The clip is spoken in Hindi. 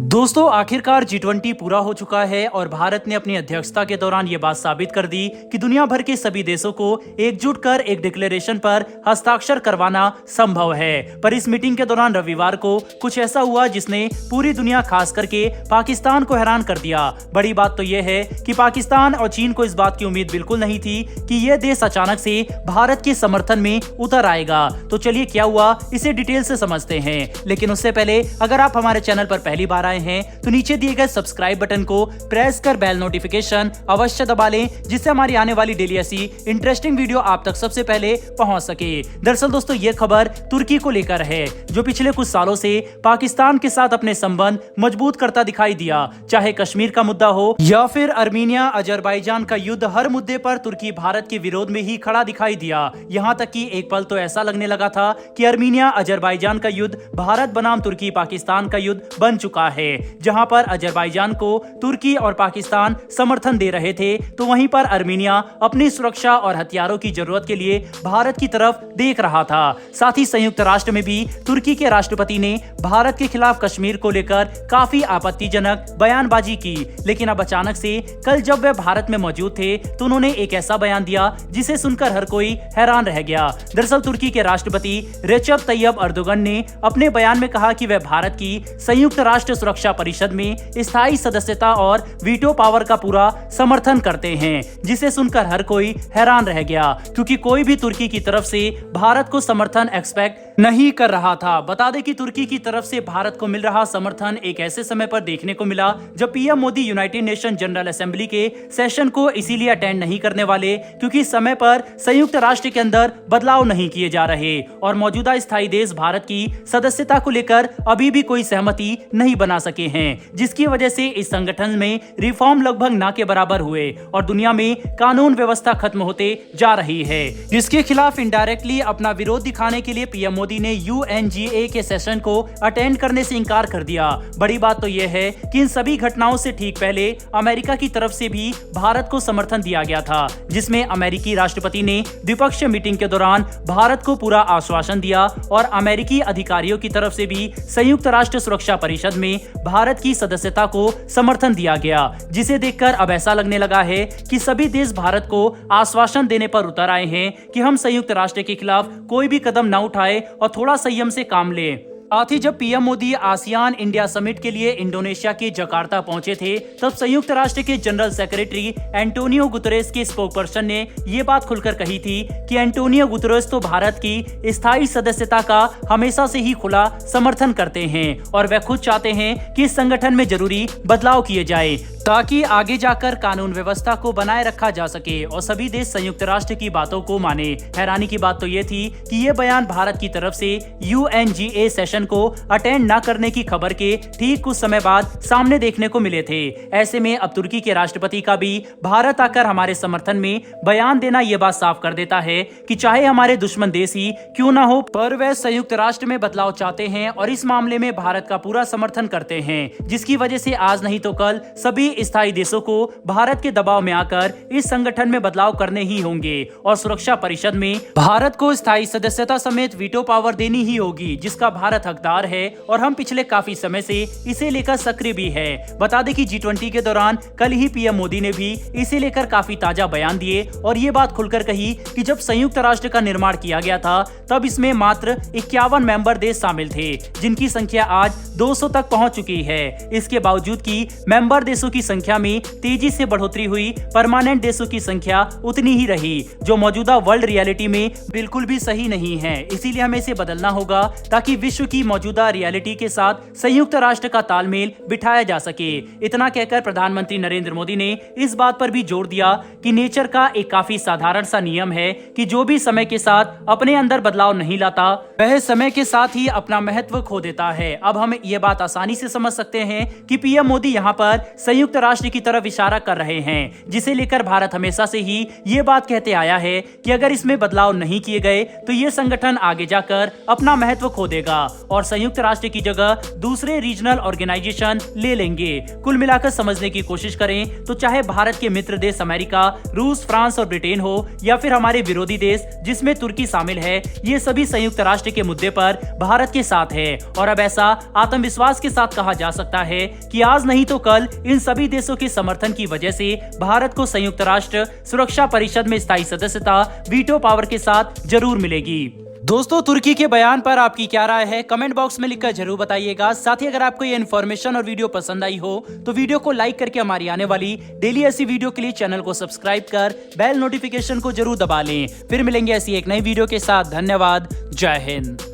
दोस्तों आखिरकार G20 पूरा हो चुका है और भारत ने अपनी अध्यक्षता के दौरान ये बात साबित कर दी कि दुनिया भर के सभी देशों को एकजुट कर एक डिक्लेरेशन पर हस्ताक्षर करवाना संभव है। पर इस मीटिंग के दौरान रविवार को कुछ ऐसा हुआ जिसने पूरी दुनिया खास करके पाकिस्तान को हैरान कर दिया। बड़ी बात तो यह है कि पाकिस्तान और चीन को इस बात की उम्मीद बिल्कुल नहीं थी कि यह देश अचानक से भारत के समर्थन में उतर आएगा। तो चलिए क्या हुआ इसे डिटेल से समझते हैं। लेकिन उससे पहले अगर आप हमारे चैनल पर पहली बार आए हैं तो नीचे दिए गए सब्सक्राइब बटन को प्रेस कर बेल नोटिफिकेशन अवश्य दबा लें, जिससे हमारी आने वाली डेली ऐसी इंटरेस्टिंग वीडियो आप तक सबसे पहले पहुंच सके। दरअसल दोस्तों ये खबर तुर्की को लेकर है, जो पिछले कुछ सालों से पाकिस्तान के साथ अपने संबंध मजबूत करता दिखाई दिया। चाहे कश्मीर का मुद्दा हो या फिर अर्मीनिया अजरबैजान का युद्ध, हर मुद्दे पर तुर्की भारत के विरोध में ही खड़ा दिखाई दिया। यहाँ तक कि एक पल तो ऐसा लगने लगा था कि अर्मीनिया अजरबैजान का युद्ध भारत बनाम तुर्की पाकिस्तान का युद्ध बन चुका है। जहां पर अजरबैजान को तुर्की और पाकिस्तान समर्थन दे रहे थे, तो वहीं पर अर्मीनिया अपनी सुरक्षा और हथियारों की जरूरत के लिए भारत की तरफ देख रहा था। साथ ही संयुक्त राष्ट्र में भी तुर्की के राष्ट्रपति ने भारत के खिलाफ कश्मीर को लेकर काफी आपत्तिजनक बयानबाजी की। लेकिन अब अचानक से कल जब वे भारत में मौजूद थे तो उन्होंने एक ऐसा बयान दिया जिसे सुनकर हर कोई हैरान रह गया। दरअसल तुर्की के राष्ट्रपति रेचेप तैयब अर्दोगन ने अपने बयान में कहा कि वे भारत की संयुक्त राष्ट्र सुरक्षा परिषद में स्थायी सदस्यता और वीटो पावर का पूरा समर्थन करते हैं, जिसे सुनकर हर कोई हैरान रह गया, क्योंकि कोई भी तुर्की की तरफ से भारत को समर्थन एक्सपेक्ट नहीं कर रहा था। बता दें कि तुर्की की तरफ से भारत को मिल रहा समर्थन एक ऐसे समय पर देखने को मिला जब PM Modi United nation general assembly के सेशन को इसीलिए अटेंड नहीं करने वाले क्योंकि समय पर संयुक्त राष्ट्र के अंदर बदलाव नहीं किए जा रहे और मौजूदा स्थायी देश भारत की सदस्यता को लेकर अभी भी कोई सहमति नहीं बना सके हैं, जिसकी वजह से इस संगठन में रिफॉर्म लगभग ना के बराबर हुए और दुनिया में कानून व्यवस्था खत्म होते जा रही है, जिसके खिलाफ इनडायरेक्टली अपना विरोध दिखाने के लिए पीएम मोदी ने यूएनजीए के सेशन को अटेंड करने से इनकार कर दिया। बड़ी बात तो यह है कि इन सभी घटनाओं से ठीक पहले अमेरिका की तरफ से भी भारत को समर्थन दिया गया था, जिसमें अमेरिकी राष्ट्रपति ने द्विपक्षीय मीटिंग के दौरान भारत को पूरा आश्वासन दिया और अमेरिकी अधिकारियों की तरफ से भी संयुक्त राष्ट्र सुरक्षा परिषद में भारत की सदस्यता को समर्थन दिया गया, जिसे देखकर अब ऐसा लगने लगा है कि सभी देश भारत को आश्वासन देने पर उतर आए हैं कि हम संयुक्त राष्ट्र के खिलाफ कोई भी कदम न उठाए और थोड़ा संयम से काम ले। साथ ही जब PM Modi ASEAN India summit के लिए इंडोनेशिया के जकार्ता पहुंचे थे, तब संयुक्त राष्ट्र के जनरल सेक्रेटरी एंटोनियो गुतरेस के स्पोकपर्सन ने ये बात खुलकर कही थी कि एंटोनियो गुतरेस तो भारत की स्थायी सदस्यता का हमेशा से ही खुला समर्थन करते हैं और वे खुद चाहते हैं कि इस संगठन में जरूरी बदलाव किए जाए ताकि आगे जाकर कानून व्यवस्था को बनाए रखा जा सके और सभी देश संयुक्त राष्ट्र की बातों को माने। हैरानी की बात तो ये थी कि ये बयान भारत की तरफ से यूएनजीए सेशन को अटेंड न करने की खबर के ठीक कुछ समय बाद सामने देखने को मिले थे। ऐसे में अब तुर्की के राष्ट्रपति का भी भारत आकर हमारे समर्थन में बयान देना ये बात साफ कर देता है कि चाहे हमारे दुश्मन देश ही क्यों ना हो, पर वे संयुक्त राष्ट्र में बदलाव चाहते हैं और इस मामले में भारत का पूरा समर्थन करते हैं, जिसकी वजह से आज नहीं तो कल सभी स्थायी देशों को भारत के दबाव में आकर इस संगठन में बदलाव करने ही होंगे और सुरक्षा परिषद में भारत को स्थायी सदस्यता समेत वीटो पावर देनी ही होगी, जिसका भारत हकदार है और हम पिछले काफी समय से इसे लेकर सक्रिय भी है। बता दें कि G20 के दौरान कल ही पीएम मोदी ने भी इसे लेकर काफी ताजा बयान दिए और ये बात खुलकर कही कि जब संयुक्त राष्ट्र का निर्माण किया गया था तब इसमें मात्र 51 मेंबर देश शामिल थे, जिनकी संख्या आज 200 तक पहुंच चुकी है। इसके बावजूद कि मेंबर देशों की संख्या में तेजी से बढ़ोतरी हुई, परमानेंट देशों की संख्या उतनी ही रही, जो मौजूदा वर्ल्ड रियलिटी में बिल्कुल भी सही नहीं है। इसीलिए हमें इसे बदलना होगा ताकि विश्व की मौजूदा रियलिटी के साथ संयुक्त राष्ट्र का तालमेल बिठाया जा सके। इतना कहकर प्रधानमंत्री नरेंद्र मोदी ने इस बात पर भी जोर दिया कि नेचर का एक काफी साधारण सा नियम है कि जो भी समय के साथ अपने अंदर बदलाव नहीं लाता वह समय के साथ ही अपना महत्व खो देता है। अब हम ये बात आसानी से समझ सकते हैं कि पीएम मोदी यहाँ पर संयुक्त राष्ट्र की तरफ इशारा कर रहे हैं, जिसे लेकर भारत हमेशा से ही ये बात कहते आया है कि अगर इसमें बदलाव नहीं किए गए तो ये संगठन आगे जाकर अपना महत्व खो देगा और संयुक्त राष्ट्र की जगह दूसरे रीजनल ऑर्गेनाइजेशन ले लेंगे। कुल मिलाकर समझने की कोशिश करें तो चाहे भारत के मित्र देश अमेरिका, रूस, फ्रांस और ब्रिटेन हो या फिर हमारे विरोधी देश जिसमें तुर्की शामिल है, ये सभी संयुक्त राष्ट्र के मुद्दे पर भारत के साथ है। और अब ऐसा आत्मविश्वास के साथ कहा जा सकता है कि आज नहीं तो कल इन सभी देशों के समर्थन की वजह से भारत को संयुक्त राष्ट्र सुरक्षा परिषद में स्थायी सदस्यता वीटो पावर के साथ जरूर मिलेगी। दोस्तों, तुर्की के बयान पर आपकी क्या राय है, कमेंट बॉक्स में लिखकर जरूर बताइएगा। साथ ही अगर आपको ये इन्फॉर्मेशन और वीडियो पसंद आई हो तो वीडियो को लाइक करके हमारी आने वाली डेली ऐसी वीडियो के लिए चैनल को सब्सक्राइब कर बेल नोटिफिकेशन को जरूर दबा लें। फिर मिलेंगे ऐसी एक नई वीडियो के साथ। धन्यवाद। जय हिंद।